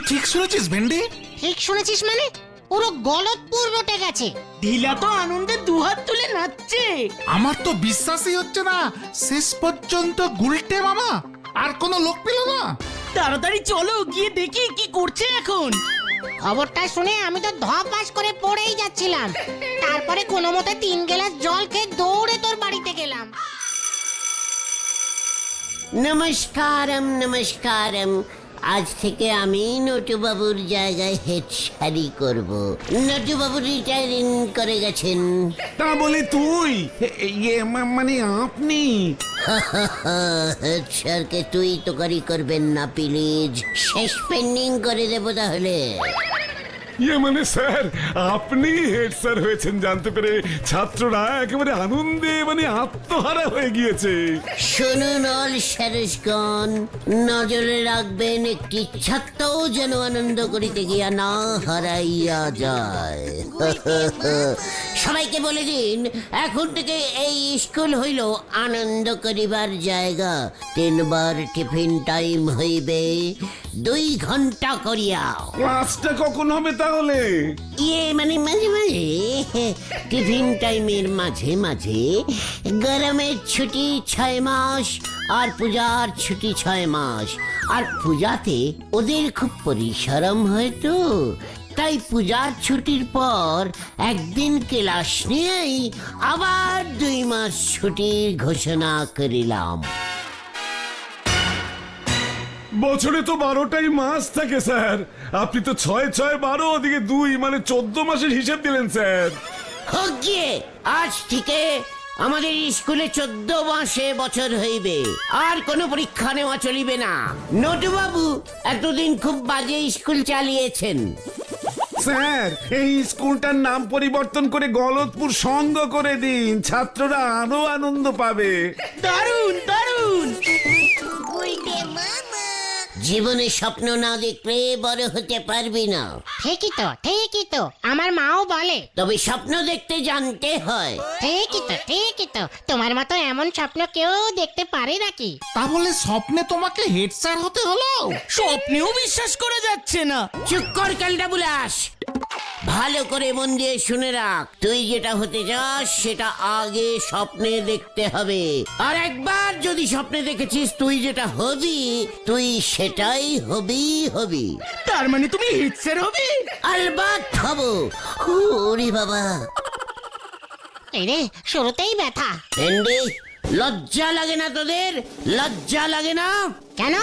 ঠিক শুনেছিস ভেন্ডি? ঠিক শুনেছিস মানে? পুরো গলতপুর রটে গেছে। ঢিলা তো আনন্দে দুহাত তুলে নাচছে। আমার তো বিশ্বাসই হচ্ছে না শেষ পর্যন্ত গুলটে মামা আর কোনো লোক পেল না। তাড়াতাড়ি চলো গিয়ে দেখি কি করছে এখন। খবরটা শুনে আমি তো ধপাস করে পড়েই যাচ্ছিলাম, তারপরে কোনো মতে 3 গ্লাস জল খেয়ে দৌড়ে তোর বাড়িতে গেলাম। নমস্কারম নমস্কারম। আজ থেকে আমি নটুবাবুর জায়গায় হেড সারি করব। নটুবাবু রিটায়ারিং করে গেছেন। তা বলে তুই মানে আপনি? হেড স্যারকে তুই তোকারি করবেন না প্লিজ, সাসপেন্ডিং করে দেবো তাহলে। মানে স্যার আপনি হেড স্যার হয়েছেন জানতে পেরে ছাত্ররা একেবারে আনন্দে মানে আত্মহারা হয়ে গিয়েছে। শুনুন অল স্যারেসগণ, নজরে রাখবেন একটি ছাত্রও যেন আনন্দ করিতে গিয়া না হারাইয়া যায়। সবাইকে বলে দিন এখন থেকে এই স্কুল হইল আনন্দ করিবার জায়গা। 3 বার টিফিন টাইম হইবে 2 ঘন্টা করিয়া। ক্লাসটা কখন হবে তাহলে? মানে মাঝে মাঝে টিফিন টাইমের মাঝে মাঝে। গরমের ছুটি 6 মাস আর পূজার ছুটি 6 মাস। আর পূজাতে ওদের খুব পরিশ্রম হয় তো, তাই পূজার ছুটির পর একদিন ক্লাস নিয়েই আবার 2 মাস ছুটির ঘোষণা করিলাম। বছরে তো 12টাই মাস থাকে স্যার, আপনি তো 6×6=12 ওদিকে 2 মানে 14 মাসের হিসাব দিলেন স্যার। হোক গিয়ে, আজ থেকে আমাদের স্কুলে 14 মাসে বছর হইবে, আর কোনো পরীক্ষা নেওয়া চলিবে না। নটুবাবু এতদিন খুব বাজে স্কুল চালিয়েছেন। স্যার এই স্কুলটার নাম পরিবর্তন করে গলতপুর সংঘ করে দিন, ছাত্ররা আরো আনন্দ পাবে। দারুণ দারুণ। জীবনে স্বপ্ন না দেখলে বড় হতে পারবি না। ঠিকই তো আমার মাও বলে। তবে স্বপ্ন দেখতে জানতে হয়। ঠিকই তো তোমার মতো এমন স্বপ্ন কেউ দেখতে পারে নাকি? তা বলে স্বপ্নে তোমাকে হেড স্যার হতে হলো? স্বপ্নেও বিশ্বাস করা যাচ্ছে না। চুপ কর ক্যালটা বুলাস, ভালো করে মন দিয়ে শুনে রাখ। তুই যেটা হতে চাস সেটা আগে স্বপ্নে দেখতে হবে, আর একবার যদি স্বপ্নে দেখেছিস তুই যেটা হবি, তুই সেটাই হবি। তার মানে তুমি হেড স্যার হবে? আলবাত হব। ওরে বাবা, এই রে শুরুতেই ব্যথা। ভেন্ডি, লজ্জা লাগে না তোদের? লজ্জা লাগে না? কেন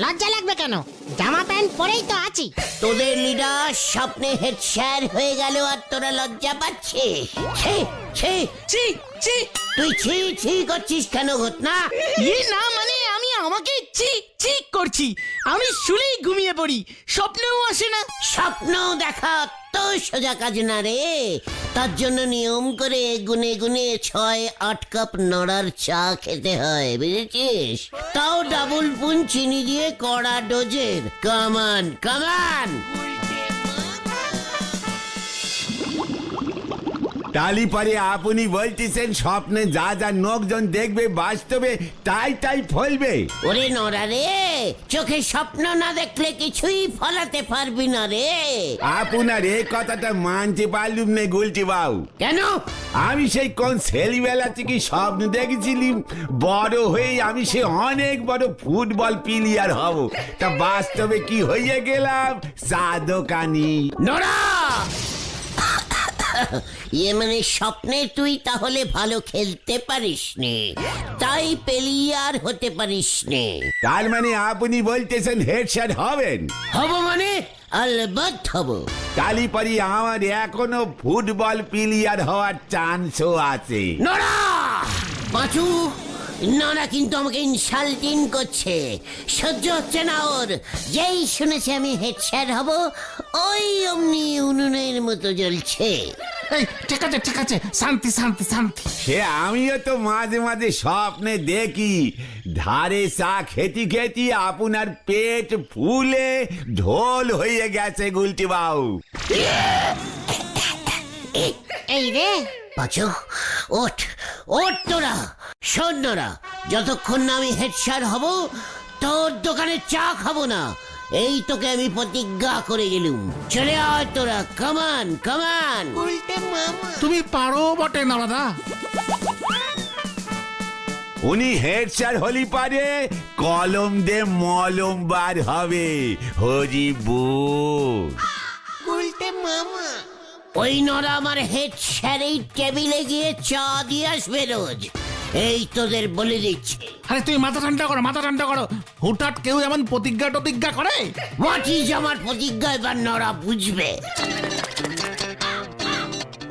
লজ্জা লাগবে কেন? জামা প্যান্ট পরেই তো আছি। তোদের লিডার স্বপ্নে হেড স্যার হয়ে গেল আর তোরা লজ্জা পাচ্ছিস? ছি ছি ছি ছি। তুই ছি করছিস কেন ঘটনা? না মানে আমি আমাকে ছি করছি। আমি শুলেই ঘুমিয়ে পড়ি, স্বপ্নেও আসে না। স্বপ্ন দেখা তো সোজা কাজ না রে। তার জন্য নিয়ম করে গুনে গুনে 6-8 কাপ নড়ার চা খেতে হয়, বুঝেছিস? তাও ডাবল পুন চিনি দিয়ে কড়া ডোজের। কামান তালি পরে আপনি বলতেছেন স্বপ্নে যা যা লোকজন দেখবে বাস্তবে তাই ফলবে? ওরে নড়া রে, চোখে স্বপ্ন না দেখলে কিছুই ফলাতে পারবি না রে। আপনার এই কথাটা মানতে পারলুম না গুলটি বাবু। কেন? আমি সেই কোন ছেলেবেলা থেকে স্বপ্ন দেখেছিলাম বড় হয়ে আমি সে অনেক বড় ফুটবল প্লেয়ার হব, তা বাস্তবে কি হয়ে গেলাম? চা দোকানি। নড়া! মানে স্বপ্নে তুই তাহলে ভালো খেলতে পারিস নে, তাই প্লেয়ার হতে পারিস নে। তার মানে আপনি বলতেছেন হেড স্যার হবেন? হব মানে আলবাত হব। তালি পরে আমার এখনো ফুটবল প্লেয়ার হওয়ার চান্সও আছে। নড়া! পাঁচু, নড়া কিন্তু আমাকে ইনসাল্টিং করছে, সহ্য হচ্ছে না ওর। যেই শুনেছে আমি হেড স্যার হব, ওই অমনি উনুনের মতো জ্বলছে। এই ঠিক আছে শান্তি। সে আমিও তো মাঝে মাঝে স্বপ্নে দেখি ধারে চা খেতি আপনার পেট ফুলে ঢোল হয়ে গেছে গুলটি বাবু। এই রে পাঁচু, ওঠ তোরা। শোন নড়া, যতক্ষণ না আমি হেড স্যার হব তোর দোকানে চা খাবো না। এই তোকে আমি প্রতিজ্ঞা করে গেলুম। চলে আয় তোরা, কামান কামান। তুমি পারো বটে নরদা। উনি হেড স্যার হলি পারে কলম দে মলম বার হবে। হরি বল। ওই নরা আমার হেড স্যার এই টেবিলে গিয়ে চা দিয়ে আসবে রোজ। এই তোদের বলে দিচ্ছি। আরে তুই মাথা ঠান্ডা করো, মাথা ঠান্ডা করো। হুটহাট কেউ এমন প্রতিজ্ঞা টতিজ্ঞা করে? হোয়াট ইজ আমার প্রতিজ্ঞা এবার নরা বুঝবে।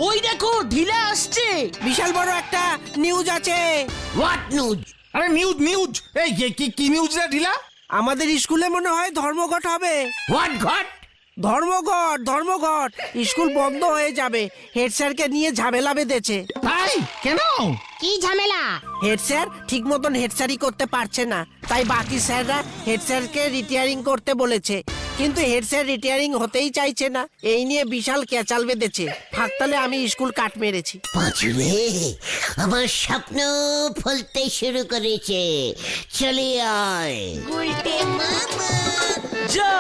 ওই দেখো ঢিলা আসছে। বিশাল বড় একটা নিউজ আছে। What news? আরে নিউজ নিউজ, এই কি নিউজ রে ঢিলা? আমাদের স্কুলে মনে হয় ধর্মঘট হবে। হোয়াট ঘট? ধর্মঘট স্কুল বন্ধ হয়ে যাবে। হেড স্যারকে নিয়ে ঝামেলা বেঁধেছে। তাই কেন? কি ঝামেলা? হেড স্যার ঠিক মতন হেড স্যারই করতে পারছে না, তাই বাকি স্যাররা হেড স্যারকে রিটায়ারিং করতে বলেছে। কিন্তু হেড স্যার রিটায়ারিং হতেই চাইছে না। এই নিয়ে বিশাল ক্যাচাল বেঁধেছে। থাকতালে আমি স্কুল কাট মেরেছি। পাঁচুরে, আমার স্বপ্ন ফলতে শুরু করেছে। চলে আয়। যা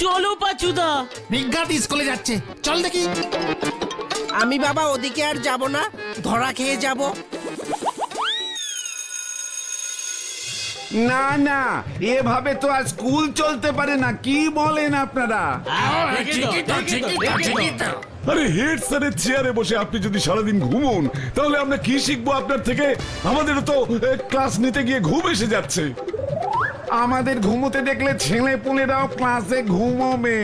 চলো পাচুদা। বিজ্ঞাত স্কুলে যাচ্ছে, চল দেখি। আমি বাবা ওদিকে আর যাব না, ধরা খেয়ে যাব। না না, এভাবে তো আর স্কুল চলতে পারে না। কি বলেন আপনারা? আরে হেড স্যারের চেয়ারে বসে আপনি যদি সারাদিন ঘুমোন তাহলে আমরা কি শিখবো আপনার থেকে? আমাদেরও তো ক্লাস নিতে গিয়ে ঘুম এসে যাচ্ছে। আমাদের ঘুমোতে দেখলে ছেলে পুলেরাও ক্লাসে ঘুমোবে।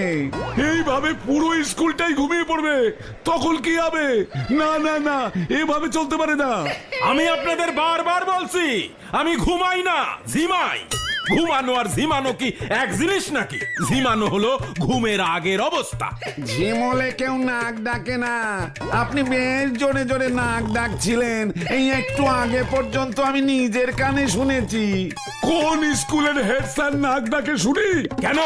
এইভাবে পুরো স্কুলটাই ঘুমিয়ে পড়বে, তখন কি হবে? না না না, এভাবে চলতে পারে না। আমি আপনাদের বারবার বলছি আমি ঘুমাই না, ঝিমাই। ঘুমানো আর ঝিমানো কি এক জিনিস নাকি? ঝিমানো হলো ঘুমের আগের অবস্থা। ঝিমলে কেউ নাক ডাকে না। আপনি বেশ জোরে জোরে নাক ডাকছিলেন। এই একটু আগে পর্যন্ত আমি নিজের কানে শুনেছি। কোন স্কুলের হেড স্যার নাক ডাকে শুনি? কেন?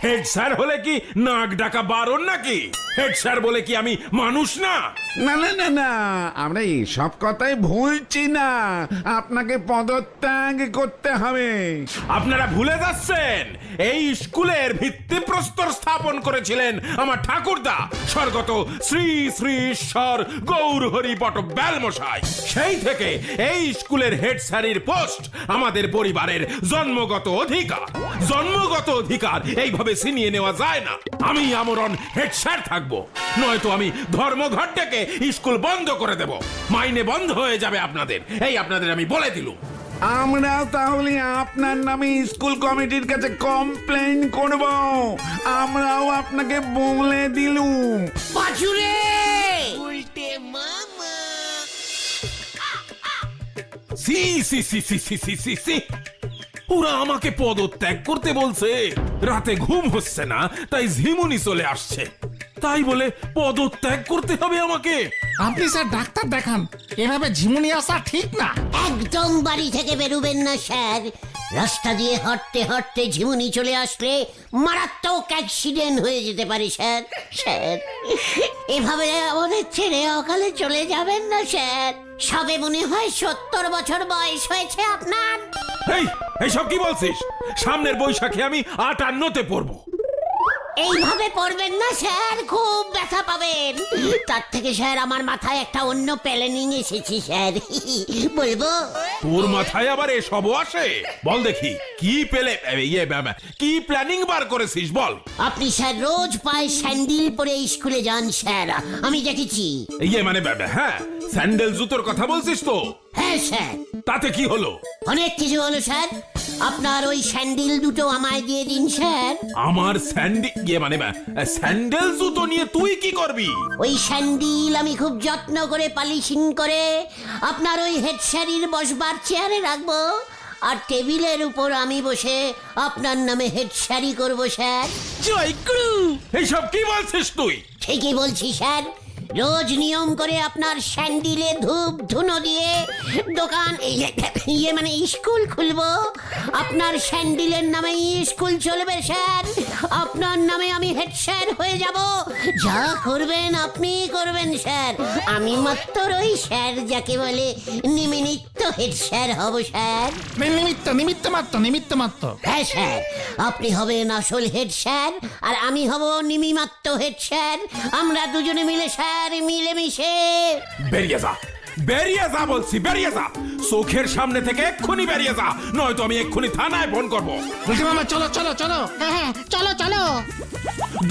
হেড স্যার হলে কি নাক ডাকা বারণ নাকি? হেড স্যার বলে কি আমি মানুষ না? না না না না, আমরা এইসব কথাই ভুলছি না। আপনাকে পদত্যাগ করতে হবে। আপনারা ভুলে যাচ্ছেন এই স্কুলের ভিত্তিপ্রস্তর স্থাপন করেছিলেন আমার ঠাকুরদা স্বর্গত শ্রী শ্রী ঈশ্বর গৌরহরি পটব্যাল মশাই। সেই থেকে এই স্কুলের হেড স্যারের পোস্ট আমাদের পরিবারের জন্মগত অধিকার। জন্মগত অধিকার এইভাবে ছিনিয়ে নেওয়া যায় না। আমি আমরণ হেড স্যার থাকবো, নয়তো আমি ধর্মঘট ডেকে স্কুল বন্ধ করে দেব। মাইনে বন্ধ হয়ে যাবে আপনাদের, এই আপনাদের আমি বলে দিলুম। আমরাও তাহলে আপনার নামে স্কুল কমিটির কাছে কমপ্লেন করব। আমরাও আপনাকে বলে দিলুম। পাঁচুরে! সি সি সি সি সি সি সি সি, ওরা আমাকে পদত্যাগ করতে বলছে। রাতে ঘুম হচ্ছে না, তাই ঝিমুনি চলে আসছে। তাই বলে পদত্যাগ করতে হবে আমাকে? আপনি স্যার ডাক্তার দেখান, এভাবে ঝিমুনি আসা ঠিক না। একদম বাড়ি থেকে বেরোবেন না স্যার। রাস্তা দিয়ে হাঁটতে হাঁটতে ঝিমুনি চলে আসলে মারাত্মক অ্যাক্সিডেন্ট হয়ে যেতে পারে স্যার। স্যার, এভাবে আমাদের ছেড়ে অকালে চলে যাবেন না স্যার। সবে মনে হয় 70 বছর বয়স হয়েছে আপনার। এই এইসব কি বলছিস? সামনের বৈশাখে আমি 58তে পড়বো। এইভাবে পড়বেন না স্যার, খুব ব্যথা পাবেন। তার থেকে স্যার আমার মাথায় একটা অন্য প্ল্যানিং এসেছে স্যার। বলবো? তোর মাথায় আবার এসবও আসে? বল দেখি কি পেলে কি প্ল্যানিং বার করেছিস বল। আপনি স্যার রোজ পায়ে স্যান্ডেল পরে স্কুলে যান স্যার, আমি দেখেছি। মানে হ্যাঁ, স্যান্ডেল জুতোর কথা বলছিস তো? হ্যাঁ স্যার। তাতে কি হলো? অনেক কিছু হলো স্যার। আপনার ওই স্যান্ডেল দুটো আমায় দিয়ে দিন স্যার। আমার স্যান্ডেল জুতো নিয়ে তুই কি করবি? ওই স্যান্ডেল আমি খুব যত্ন করে পলিশিং করে আপনার ওই হেড স্যারের বসবার চেয়ারে রাখবো, আর টেবিলের উপর আমি বসে আপনার নামে হেড স্যারি করবো স্যার। জয় গুরু। এইসব কি বলছিস তুই? ঠিকই বলছি স্যার। রোজ নিয়ম করে আপনার স্যান্ডিলে ধূপ ধুনো দিয়ে দোকান মানে স্কুল খুলবো। আপনার স্যান্ডিলের নামে স্কুল চলবে স্যার। আপনার নামে আমি হেড স্যার হয়ে যাব। যা করবেন আপনি করবেন স্যার। আমি মাত্র ওই স্যার যাকে বলে নিমিত্ত হেড স্যার হব স্যার। নিমিত্ত মাত্র হ্যাঁ স্যার, আপনি হবেন আসল হেড স্যার আর আমি হব নিমিমাত্র হেড স্যার। আমরা দুজনে মিলে স্যার মিলেমিশে। বেরিয়ে যা, বেরিয়ে যা বলছি, বেরিয়ে যা। চোখের সামনে থেকে এক্ষুনি বেরিয়ে যা, নয়তো আমি এক্ষুনি থানায় ফোন করবো। গুলটে মামা চলো চলো চলো। হ্যাঁ চলো চলো।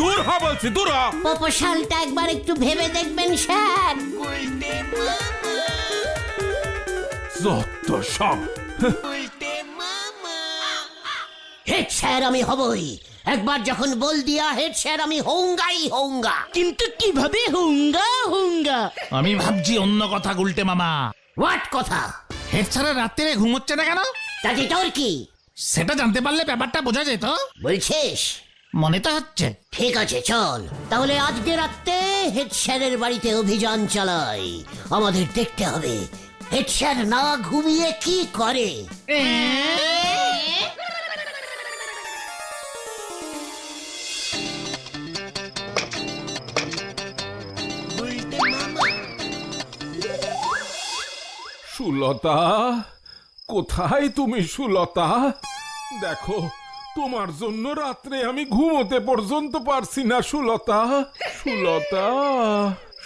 দূর হ বলছি, দূর হ। প্রপোজালটা একবার একটু ভেবে দেখবেন স্যার। যত সব। হেড স্যার আমি হবই। একবার যখন বল দিয়া হেড স্যার আমি হোঙ্গাই হোঙ্গা। কিন্তু কিভাবে হুঙ্গা হুঙ্গা? আমি ভাবছি অন্য কথা গুলটে মামা। হোয়াট কথা? হেড স্যারের রাত্রে ঘুমোচ্ছে না কেন? তাতে তোর কি? সেটা জানতে পারলে ব্যাপারটা বোঝা যেত। বলছিস? মনে তো হচ্ছে। ঠিক আছে চল তাহলে আজকে রাতে হেড স্যারের বাড়িতে অভিযান চালাই। আমাদের দেখতে হবে হেড স্যার না ঘুমিয়ে কি করে। সুলতা, কোথায় তুমি সুলতা? দেখো, তোমার জন্য রাত্রে আমি ঘুমোতে পর্যন্ত পারছি না সুলতা। সুলতা,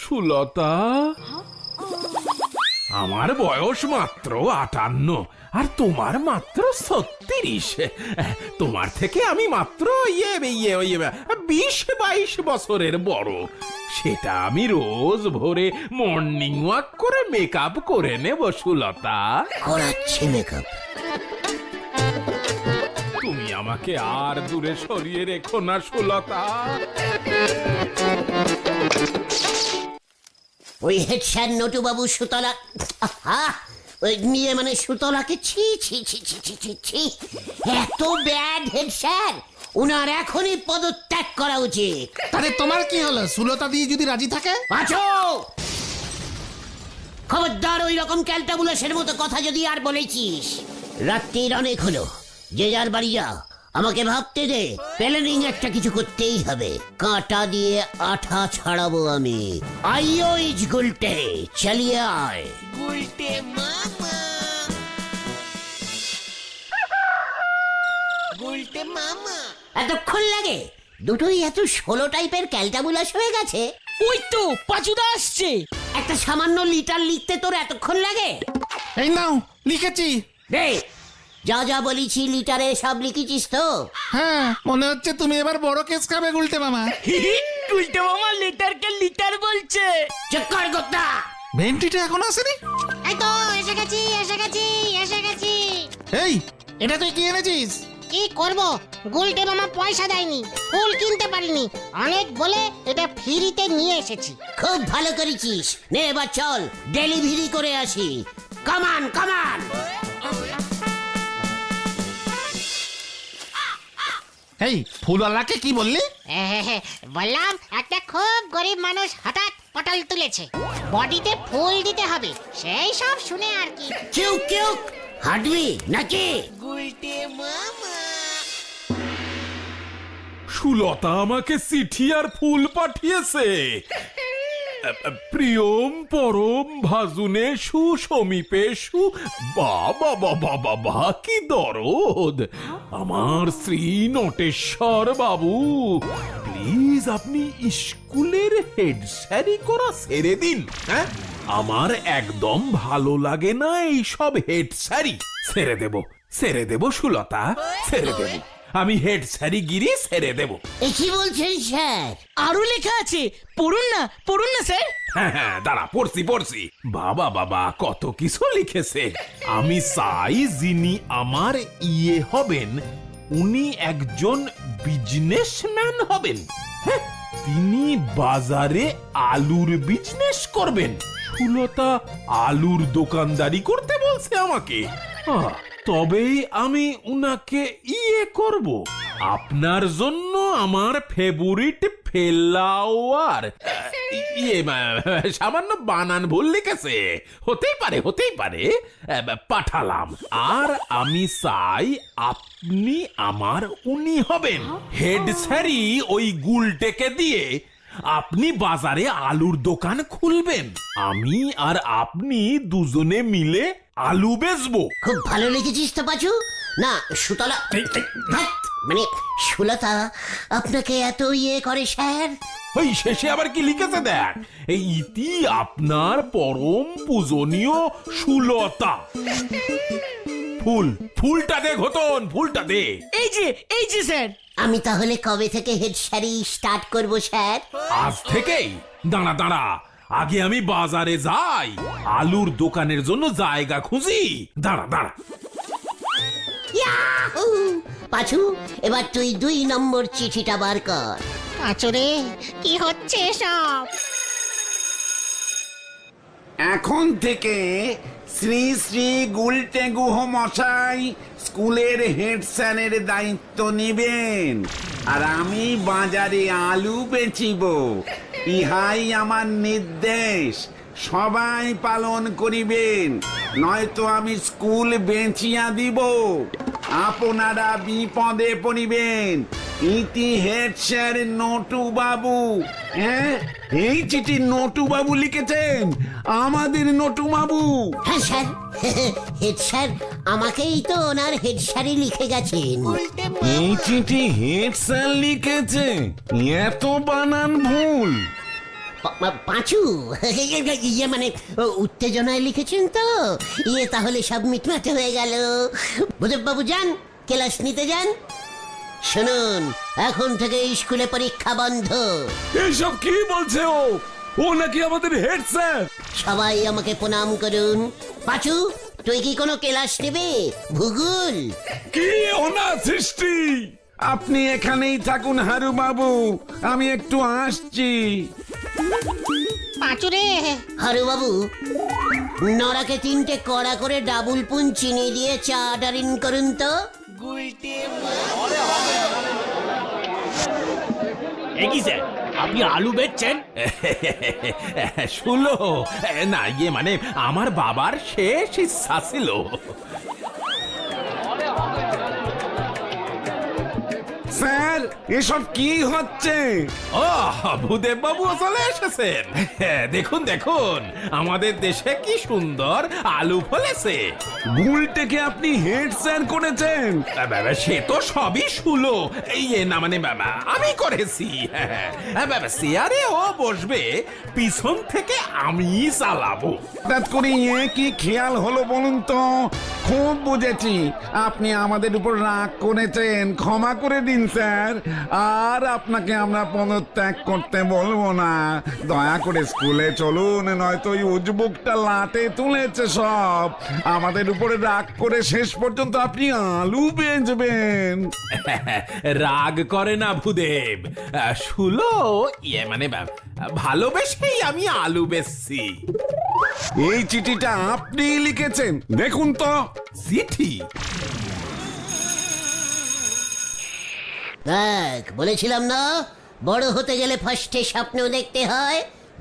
সুলতা। আমার বয়স মাত্র 58 আর তোমার মাত্র 36। তোমার থেকে আমি মাত্র 20-22 বছরের বড়। সেটা আমি রোজ ভোরে মর্নিং ওয়াক করে মেকআপ করে নেব সুলতা। করাচ্ছি মেকআপ। তুমি আমাকে আর দূরে সরিয়ে রেখো না সুলতা। ওই হেড স্যার নটুবাবু সুতলা ওই নিয়ে মানে সুতলাকে ছি ছি ছি ছি ছি ছি ছি। এত ব্যাড হেড স্যার, উনার এখনই পদত্যাগ করা উচিত। তাহলে তোমার কি হলো? সুলতা দিয়ে যদি রাজি থাকে? আছো খবরদার ওই রকম ক্যালটাবুলাসের মতো কথা যদি আর বলেছিস। রাত্রির অনেক হলো, যে যার বাড়ি যা। আমাকে ভাবতে দে, প্ল্যানিং একটা কিছু করতেই হবে। কাঁটা দিয়ে আঠা ছাড়াবো আমি। আইও ইজ গুলটে, চালিয়ে আয়। এতক্ষণ লাগে? দুটোই এত 16 টাইপের ক্যালটাবুলাস হয়ে গেছে। ওই তো পাচুদা আসছে। একটা সামান্য লিটার লিখতে তোর এতক্ষণ লাগে? এই নাও লিখেছি। রে, যা যা বলেছি লিটারে সব লিখেছিস তো? হ্যাঁ, মনে হচ্ছে তুমি এবার বড় কেস খাবে গুলটে মামা। উল্টে মামা লিটারকে লিটার বলছে। চেক কর গোত্তা। ভেন্টিটা এখন আসেনি। এই তো এসে গেছি এসে গেছি এসে গেছি। এই, এটা তুই কি এনেছিস? কি করব, গুলটে মামা পয়সা দেয়নি, ফুল কিনতে পারিনি, অনেক বলে এটা ফ্রিতে নিয়ে এসেছি। খুব ভালো করেছিস। নে এবার চল ডেলিভারি করে আসি। কামান কামান। এই ফুলওয়ালাকে কি বললি? বললাম একটা খুব গরিব মানুষ হঠাৎ পটল তুলেছে, বডিতে ফুল দিতে হবে, সেই সব শুনে আর কি। কিউ কিউ হাঁটবি নাকি? সুলতা আমাকে চিঠি আর ফুল পাঠিয়েছে। প্রিয়ম পরম ভাজুনে সুসমীপে সু। বাবা বাবা বাবা কি দরদ! আমার শ্রী নটেশ্বর বাবু, প্লিজ আপনি স্কুলের হেড স্যারি করা ছেড়ে দিন। হ্যাঁ, আমার একদম ভালো লাগে না এইসব হেড স্যারি। ছেড়ে দেব সুলতা, ছেড়ে দেব। আমি হেড স্যারি গিরি ছেড়ে দেব। কি বলছেন স্যার? আরো লেখা আছে, পড়ুন না স্যার। হ্যাঁ, দাঁড়া, পড়ছি। বাবা বাবা কত কিছু লিখেছে। আমি চাই যিনি আমার ইয়ে হবেন উনি একজন বিজনেসম্যান হবেন। হ্যাঁ, তিনি বাজারে আলুর বিজনেস করবেন। সুলতা আলুর দোকানদারি করতে বলছে আমাকে। তবেই আমি উনাকে ইয়ে করব। আপনার জন্য আমার ফেভারিট ফ্লাওয়ার সামান্য বানান ভুল লিখেছে, হতেই পারে পাঠালাম। আর আমি চাই আপনি আমার উনি হবেন। হেড স্যারই ওই গুলটেকে দিয়ে আপনি বাজারে আলুর দোকান খুলবেন, আমি আর আপনি দুজনে মিলে আলু বেচবো। খুব ভালো লিখেছিস তো পাচু। না সুতলা ধ্যাৎ, মানে সুলতা আপনাকে এত ইয়ে করে স্যার? ওই শেষে আবার কি লিখেছে দেখ, এই ইতি আপনার পরম পূজনীয় সুলতা। ফুলটা দে ঘটন, ফুলটা দে। এই যে স্যার। আমি তাহলে কবে থেকে হেড স্যারই স্টার্ট করব স্যার? আজ থেকেই? দাঁড়া আগে আমি বাজারে যাই, আলুর দোকানের জন্য জায়গা খুঁজি। দাঁড়া ইয়াহু! পাচু এবার তুই 2 নম্বর চিঠিটা বার কর। পাঁচুরে কি হচ্ছে সব? এখন থেকে শ্রী শ্রী গুলটে গুহ মশাই স্কুলের হেড স্যারের দায়িত্ব নেবেন, আর আমি বাজারে আলু বেচিব। ইহাই আমার নির্দেশ, সবাই পালন করিবেন, নয়তো আমি স্কুল বেচিয়া দিব। আপনারা বিপদে পড়িবেন। ইতি হেড স্যার নটু বাবু। হ্যাঁ, এই চিঠি নটু বাবু লিখেছেন, আমাদের নটু বাবু। হ্যাঁ স্যার, হেড স্যার আমাকেই তো ওনার হেড স্যারই লিখে গেছেন। এই চিঠি হেড স্যার লিখেছে? এত বানান ভুল? পাঁচু ইয়ে মানে উত্তেজনায় লিখেছেন তো, ইয়ে তাহলে সব মিটমাট হয়ে গেল। বাবু যান, ক্লাস নিতে যান। শুনুন, এখন থেকে স্কুলে পরীক্ষা বন্ধ। এইসব কি বলছে ও নাকি আমাদের হেড স্যার? সবাই আমাকে প্রণাম করুন। পাঁচু তুই কি কোনো ক্লাস নেবে? ভূগোল? কি অনাথ সৃষ্টি! আপনি এখানেই থাকুন হারু বাবু, আমি একটু আসছি। পাঁচুরে হারু বাবু, নরাকে 3টে কড়া করে ডাবল পুন চিনি দিয়ে চা অর্ডার করুন তো। কি স্যার, আপনি আলু বেচছেন? শুলো না, মানে আমার বাবার শেষ ইচ্ছা ছিল। স্যার, এসব কি হচ্ছে? ও ভূদেব বাবু চলে এসেছেন। দেখুন আমাদের দেশে কি সুন্দর আলু ফলেছে। গুলটেকে আপনি হেড স্যার করেছেন? সে তো সবই শুলো, এই না মানে আমি করেছি। চেয়ারে ও বসবে, পিছন থেকে আমি চালাবো। হঠাৎ করে কি খেয়াল হলো বলুন তো? খুব বুঝেছি, আপনি আমাদের উপর রাগ করেছেন, ক্ষমা করে দিন স্যার। আর আপনাকে আমরা পদত্যাগ করতে বলবো না। দয়া করে স্কুলে চলুন, নয়তো ওই উজবুকটা লাটে তুলেছে সব। আমাদের উপরে রাগ করে শেষ পর্যন্ত আপনি আলু বেচবেন। রাগ করে না ভূদেব, শুলো মানে ভালোবেসেই আমি আলু বেচছি। এই চিঠিটা আপনি লিখেছেন, দেখুন তো। চিঠি? দেখ, বলেছিলাম না, বড় হতে গেলে ফার্স্টে স্বপ্নেও দেখতে হয়।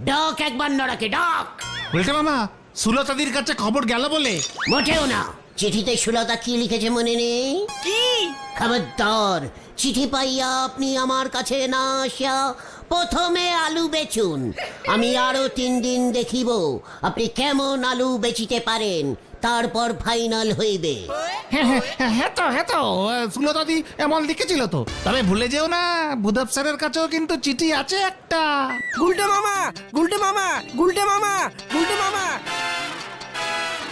ডাক একবার নরাকে, ডাক। বলতে মামা, সুলতাদির কাছে খবর গেল বলে? মোটেও না। চিঠিতে সুলতা কি লিখেছে মনে নেই? কি? খবরদার, চিঠি পাইয়া আপনি আমার কাছে না আসিয়া প্রথমে আলু বেচুন। আমি আরো 3 দিন দেখিব আপনি কেমন আলু বেচিতে পারেন, তারপর ফাইনাল হইবে। হ্যাঁ তো সুলতাদি এমন লিখেছিল তো। তবে ভুলে যেও না, বুধব স্যারের কাছেও কিন্তু চিঠি আছে একটা। গুলটে মামা, গুলটে মামা, গুলটে মামা, গুলটে মামা।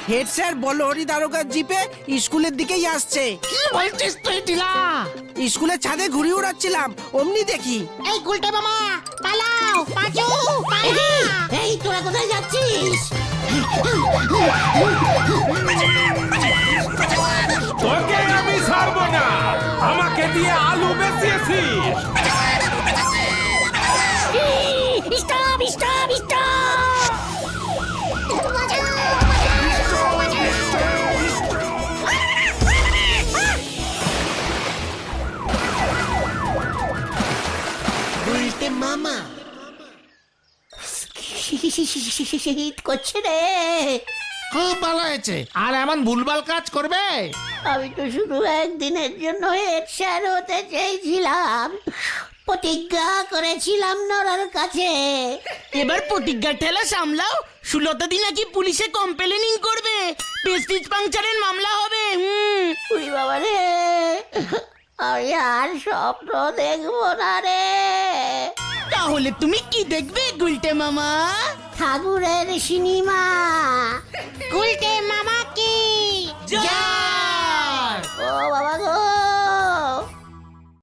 হেড স্যার বলহরি দারোগার জিপে স্কুলের দিকেই আসছে। কি বলছিস তুই টিলা? স্কুলের ছাদে ঘুড়ি উড়াচ্ছিলাম, অমনি দেখি। এই গুলটে মামা পালাও, পাঁচু পালা। এই তোরা কোথায় যাচ্ছিস? তোকে আমি ছাড়বো না, আমাকে দিয়ে আলু বেচিয়েছিস। Stop stop stop! শীত করছে রে। খুব ভালো হয়েছে। আর এমন ভুলভাল কাজ করবে? আমি তো শুধু একদিনের জন্য হেড স্যার হতে চেয়েছিলাম, প্রতিজ্ঞা করেছিলাম নরার কাছে। এবার প্রতিজ্ঞার ঠেলা সামলাও। 16 দিন নাকি পুলিশে কমপ্লেনিং করবে, প্রেস্টিজ পাংচারের মামলা হবে। উরি বাবা রে, আমি আর স্বপ্ন দেখবো না রে। তাহলে তুমি কি দেখবে গুলটে মামা? ঠাকুরের সিনেমা। গুলটে মামা